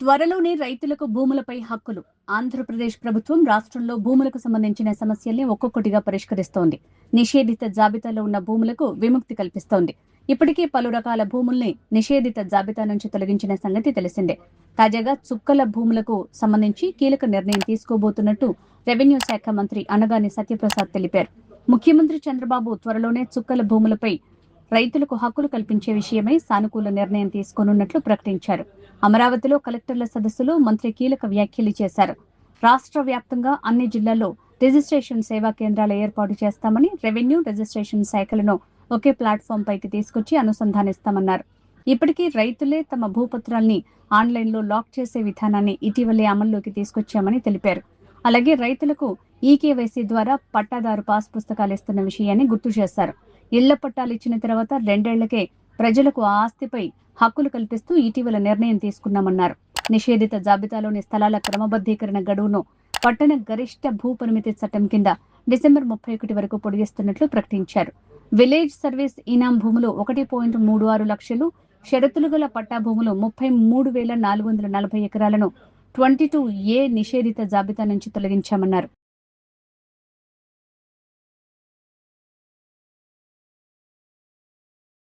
త్వరలోనే రైతులకు భూములపై హక్కులు. ఆంధ్రప్రదేశ్ ప్రభుత్వం రాష్ట్రంలో భూములకు సంబంధించిన సమస్యల్ని ఒక్కొక్కటిగా పరిష్కరిస్తోంది. నిషేధిత జాబితాలో ఉన్న భూములకు విముక్తి కల్పిస్తోంది. ఇప్పటికే పలు రకాల భూముల్ని నిషేధిత జాబితా నుంచి తొలగించిన సంగతి తెలిసిందే. తాజాగా చుక్కల భూములకు సంబంధించి కీలక నిర్ణయం తీసుకోబోతున్నట్టు రెవెన్యూ శాఖ మంత్రి అనగాని సత్యప్రసాద్ తెలిపారు. ముఖ్యమంత్రి చంద్రబాబు త్వరలోనే చుక్కల భూములపై రైతులకు హక్కులు కల్పించే విషయమై సానుకూల నిర్ణయం తీసుకోనున్నట్లు ప్రకటించారు. అమరావతిలో కలెక్టర్ల సదస్సులో మంత్రి కీలక వ్యాఖ్యలు చేశారు. రాష్ట్ర వ్యాప్తంగా అన్ని జిల్లాల్లో రిజిస్ట్రేషన్ సేవా కేంద్రాలు ఏర్పాటు చేస్తామని, రెవెన్యూ, రిజిస్ట్రేషన్ శాఖలను ఒకే ప్లాట్ఫామ్ పైకి తీసుకొచ్చి అనుసంధానిస్తామన్నారు. ఇప్పటికీ రైతులే తమ భూపత్రాల్ని ఆన్లైన్లో లాక్ చేసే విధానాన్ని ఇటీవలే అమల్లోకి తీసుకొచ్చామని తెలిపారు. అలాగే రైతులకు ఈకేవైసీ ద్వారా పట్టాదారు పాస్ పుస్తకాలు ఇస్తున్న విషయాన్ని గుర్తు చేశారు. ఇళ్ల పట్టాలు ఇచ్చిన తర్వాత 2 ఏళ్లకే ప్రజలకు ఆ ఆస్తిపై హక్కులు కల్పిస్తూ ఇటీవల నిర్ణయం తీసుకున్నామన్నారు. నిషేధిత జాబితాలోని స్థలాల క్రమబద్ధీకరణ గడువును పట్టణ గరిష్ట భూ పరిమితి చట్టం కింద డిసెంబర్ 31 వరకు పొడిగిస్తున్నట్లు ప్రకటించారు. విలేజ్ సర్వీస్ ఇనాం భూములు 1.36 లక్షలు, షరతులు గల పట్టా భూములు 33,440 ఎకరాలను 22A నిషేధిత జాబితా నుంచి తొలగించామన్నారు.